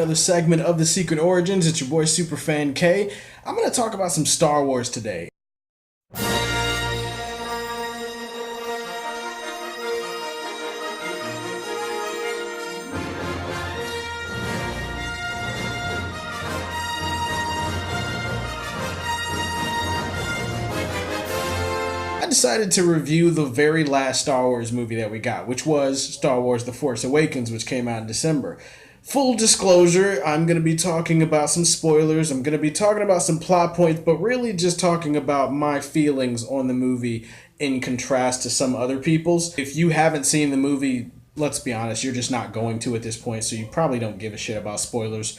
another segment of The Secret Origins. It's your boy Superfan K. I'm going to talk about some Star Wars today. I decided to review the very last Star Wars movie that we got, which was Star Wars The Force Awakens, which came out in December. Full disclosure, I'm going to be talking about some spoilers, I'm going to be talking about some plot points, but really just talking about my feelings on the movie in contrast to some other people's. If you haven't seen the movie, let's be honest, you're just not going to at this point, so you probably don't give a shit about spoilers.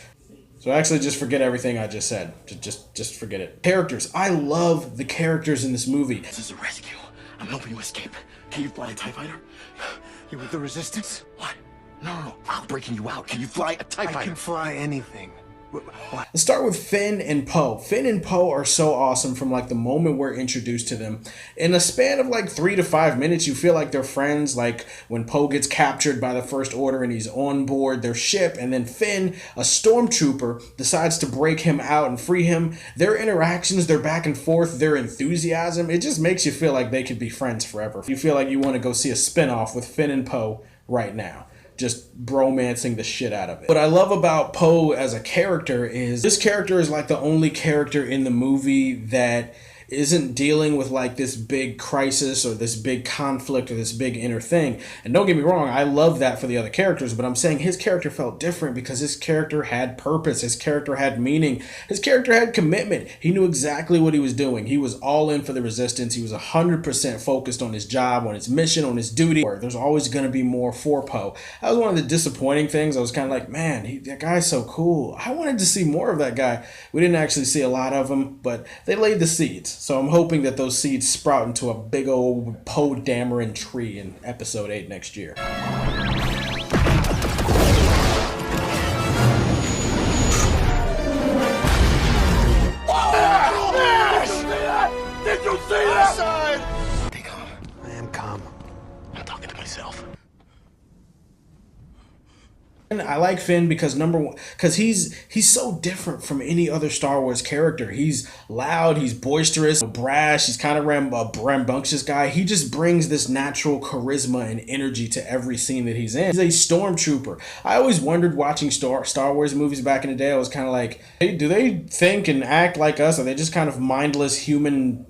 So actually just forget everything I just said. Just forget it. Characters. I love the characters in this movie. This is a rescue. I'm helping you escape. Can you fly a TIE fighter? You with the Resistance? What? No. I'm breaking you out. Can you fly a TIE fighter? I can fly anything. What? Let's start with Finn and Poe. Finn and Poe are so awesome from like the moment we're introduced to them. In a span of like 3 to 5 minutes, you feel like they're friends. Like when Poe gets captured by the First Order and he's on board their ship, and then Finn, a stormtrooper, decides to break him out and free him. Their interactions, their back and forth, their enthusiasm, it just makes you feel like they could be friends forever. You feel like you want to go see a spinoff with Finn and Poe right now. Just bromancing the shit out of it. What I love about Poe as a character is this character is like the only character in the movie that isn't dealing with like this big crisis or this big conflict or this big inner thing. And don't get me wrong, I love that for the other characters, but I'm saying his character felt different because his character had purpose, his character had meaning, his character had commitment. He knew exactly what he was doing. He was all in for the Resistance. He was 100% focused on his job, on his mission, on his duty. There's always going to be more for Poe. That was one of the disappointing things. I was kind of like, man, that guy's so cool. I wanted to see more of that guy. We didn't actually see a lot of him, but they laid the seeds. So I'm hoping that those seeds sprout into a big old Poe Dameron tree in episode 8 next year. Did you see that? Stay calm. I am calm. I'm talking to myself. I like Finn because number one, because he's so different from any other Star Wars character. He's loud, he's boisterous, brash, he's kind of a rambunctious guy. He just brings this natural charisma and energy to every scene that he's in. He's a stormtrooper. I always wondered watching Star Wars movies back in the day. I was kind of like, hey, do they think and act like us? Are they just kind of mindless human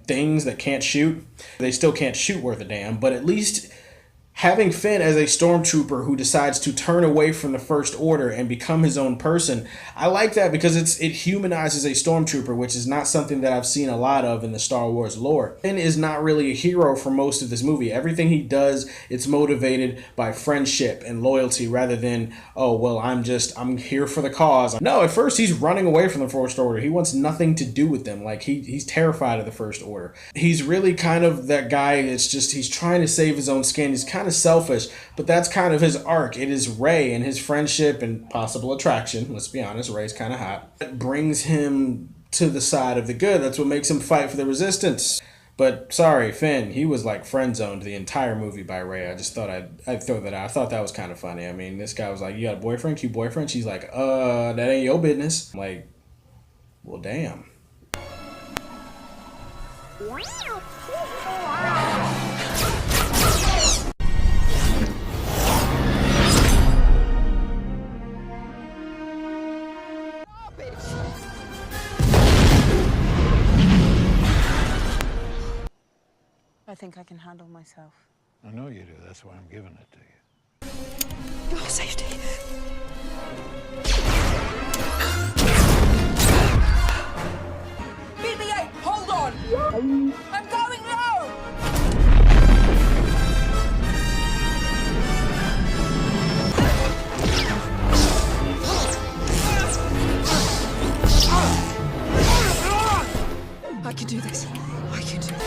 things that can't shoot? They still can't shoot worth a damn, but at least having Finn as a stormtrooper who decides to turn away from the First Order and become his own person, I like that because it humanizes a stormtrooper, which is not something that I've seen a lot of in the Star Wars lore. Finn is not really a hero for most of this movie. Everything he does, it's motivated by friendship and loyalty rather than, oh, well, I'm here for the cause. No, at first he's running away from the First Order. He wants nothing to do with them. Like he's terrified of the First Order. He's really kind of that guy. It's just he's trying to save his own skin. He's kind of selfish, but that's kind of his arc. It is Rey and his friendship and possible attraction. Let's be honest, Rey's kind of hot. That brings him to the side of the good. That's what makes him fight for the Resistance. But sorry, Finn, he was like friend zoned the entire movie by Rey. I just thought I'd throw that out. I thought that was kind of funny. I mean, this guy was like, you got a boyfriend? Cute boyfriend? She's like, that ain't your business. I'm like, well, damn. I think I can handle myself. I know you do. That's why I'm giving it to you. Your safety. BB-8, hold on! I'm going low! I can do this. I can do this.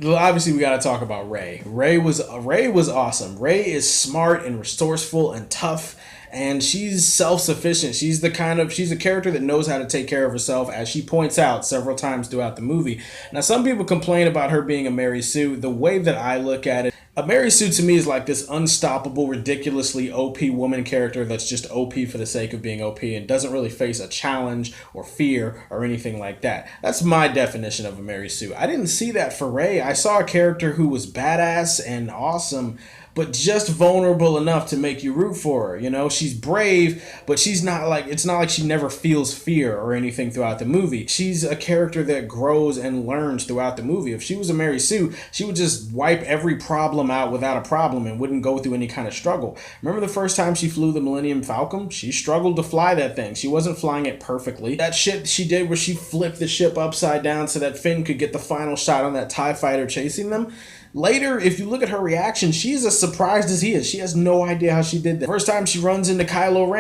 Obviously we got to talk about Rey. Rey was awesome. Rey is smart and resourceful and tough and she's self-sufficient. She's a character that knows how to take care of herself, as she points out several times throughout the movie. Now, some people complain about her being a Mary Sue. The way that I look at it, a Mary Sue to me is like this unstoppable, ridiculously OP woman character that's just OP for the sake of being OP and doesn't really face a challenge or fear or anything like that. That's my definition of a Mary Sue. I didn't see that for Rey. I saw a character who was badass and awesome, but just vulnerable enough to make you root for her. You know, she's brave, but she's not like, it's not like she never feels fear or anything throughout the movie. She's a character that grows and learns throughout the movie. If she was a Mary Sue, she would just wipe every problem out without a problem and wouldn't go through any kind of struggle. Remember the first time she flew the Millennium Falcon? She struggled to fly that thing. She wasn't flying it perfectly. That shit she did where she flipped the ship upside down so that Finn could get the final shot on that TIE fighter chasing them. Later, if you look at her reaction, she's as surprised as he is. She has no idea how she did that. First time she runs into Kylo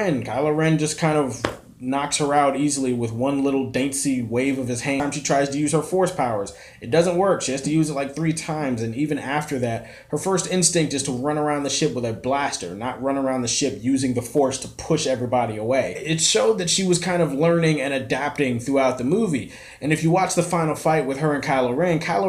Ren just kind of knocks her out easily with one little dainty wave of his hand. She tries to use her force powers. It doesn't work. She has to use it like 3 times, and even after that, her first instinct is to run around the ship with a blaster, not run around the ship using the force to push everybody away. It showed that she was kind of learning and adapting throughout the movie. And if you watch the final fight with her and Kylo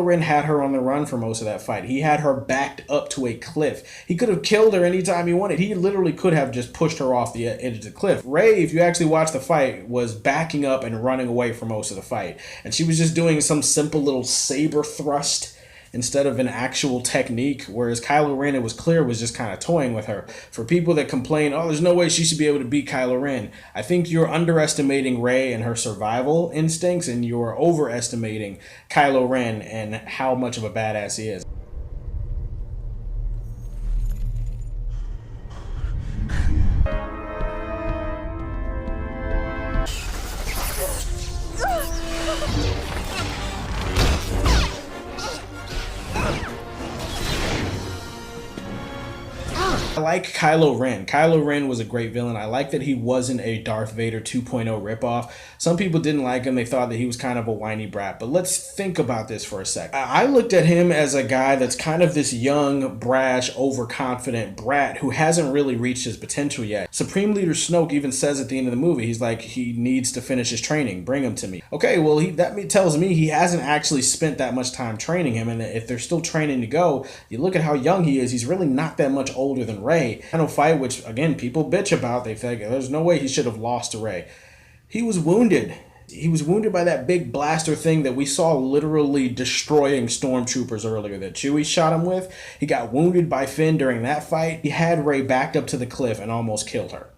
Ren had her on the run for most of that fight. He had her backed up to a cliff. He could have killed her anytime he wanted. He literally could have just pushed her off the edge of the cliff. Rey, if you actually watch the fight, was backing up and running away for most of the fight, and she was just doing some simple little saber thrust instead of an actual technique, whereas Kylo Ren, it was clear, was just kind of toying with her. For people that complain, oh, there's no way she should be able to beat Kylo Ren, I think you're underestimating Rey and her survival instincts, and you're overestimating Kylo Ren and how much of a badass he is. I like Kylo Ren. Kylo Ren was a great villain. I like that he wasn't a Darth Vader 2.0 ripoff. Some people didn't like him. They thought that he was kind of a whiny brat. But let's think about this for a sec. I looked at him as a guy that's kind of this young, brash, overconfident brat who hasn't really reached his potential yet. Supreme Leader Snoke even says at the end of the movie, he's like, he needs to finish his training. Bring him to me. Okay, well, that tells me he hasn't actually spent that much time training him. And if they're still training to go, you look at how young he is, he's really not that much older than Rey. Final fight, which again people bitch about, they think there's no way he should have lost to Rey. He was wounded. He was wounded by that big blaster thing that we saw literally destroying stormtroopers earlier that Chewie shot him with. He got wounded by Finn during that fight. He had Rey backed up to the cliff and almost killed her.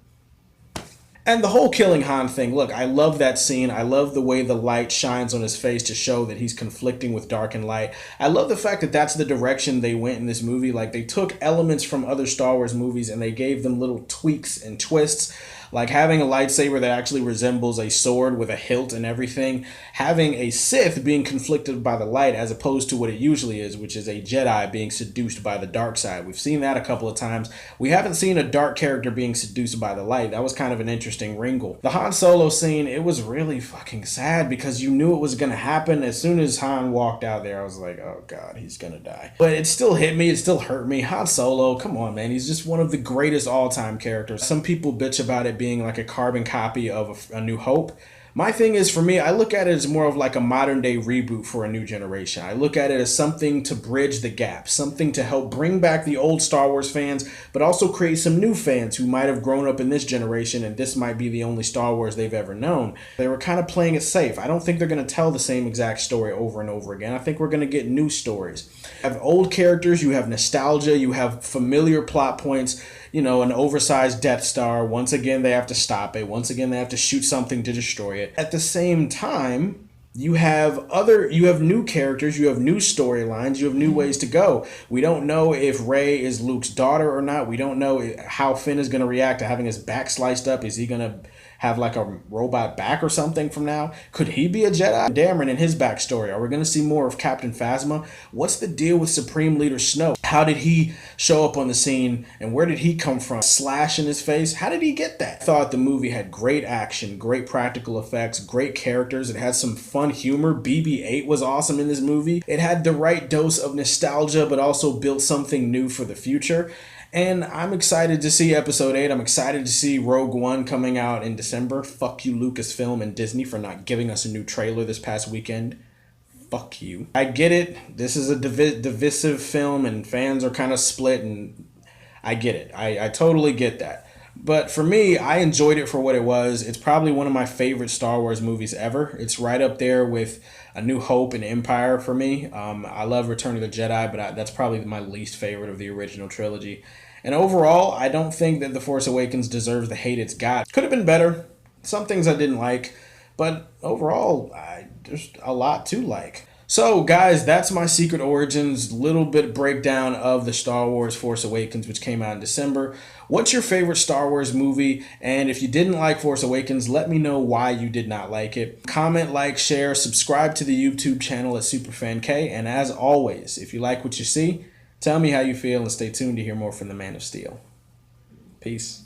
And the whole killing Han thing, look, I love that scene. I love the way the light shines on his face to show that he's conflicting with dark and light. I love the fact that that's the direction they went in this movie. Like, they took elements from other Star Wars movies and they gave them little tweaks and twists. Like having a lightsaber that actually resembles a sword with a hilt and everything. Having a Sith being conflicted by the light as opposed to what it usually is, which is a Jedi being seduced by the dark side. We've seen that a couple of times. We haven't seen a dark character being seduced by the light. That was kind of an interesting wrinkle. The Han Solo scene, it was really fucking sad because you knew it was going to happen. As soon as Han walked out there, I was like, oh God, he's going to die. But it still hit me. It still hurt me. Han Solo, come on, man. He's just one of the greatest all-time characters. Some people bitch about it being like a carbon copy of A New Hope. My thing is, for me, I look at it as more of like a modern day reboot for a new generation. I look at it as something to bridge the gap, something to help bring back the old Star Wars fans, but also create some new fans who might have grown up in this generation and this might be the only Star Wars they've ever known. They were kind of playing it safe. I don't think they're going to tell the same exact story over and over again. I think we're going to get new stories. You have old characters, you have nostalgia, you have familiar plot points. You know, an oversized Death Star. Once again, they have to stop it. Once again, they have to shoot something to destroy it. At the same time, you have new characters, you have new storylines, you have new ways to go. We don't know if Rey is Luke's daughter or not. We don't know how Finn is going to react to having his back sliced up. Is he going to have like a robot back or something from now? Could he be a Jedi? Dameron and his backstory. Are we going to see more of Captain Phasma? What's the deal with Supreme Leader Snoke? How did he show up on the scene and where did he come from? Slash in his face? How did he get that? I thought the movie had great action, great practical effects, great characters. It had some fun humor. BB-8 was awesome in this movie. It had the right dose of nostalgia but also built something new for the future. And I'm excited to see episode 8. I'm excited to see Rogue One coming out in December. Fuck you, Lucasfilm and Disney, for not giving us a new trailer this past weekend. Fuck you. I get it. This is a divisive film and fans are kind of split, and I get it. I totally get that. But for me, I enjoyed it for what it was. It's probably one of my favorite Star Wars movies ever. It's right up there with A New Hope and Empire for me. I love Return of the Jedi, but that's probably my least favorite of the original trilogy. And overall, I don't think that The Force Awakens deserves the hate it's got. Could have been better. Some things I didn't like. But overall, there's a lot to like. So, guys, that's my Secret Origins little bit breakdown of the Star Wars Force Awakens, which came out in December. What's your favorite Star Wars movie? And if you didn't like Force Awakens, let me know why you did not like it. Comment, like, share, subscribe to the YouTube channel at SuperFanK. And as always, if you like what you see, tell me how you feel and stay tuned to hear more from the Man of Steel. Peace.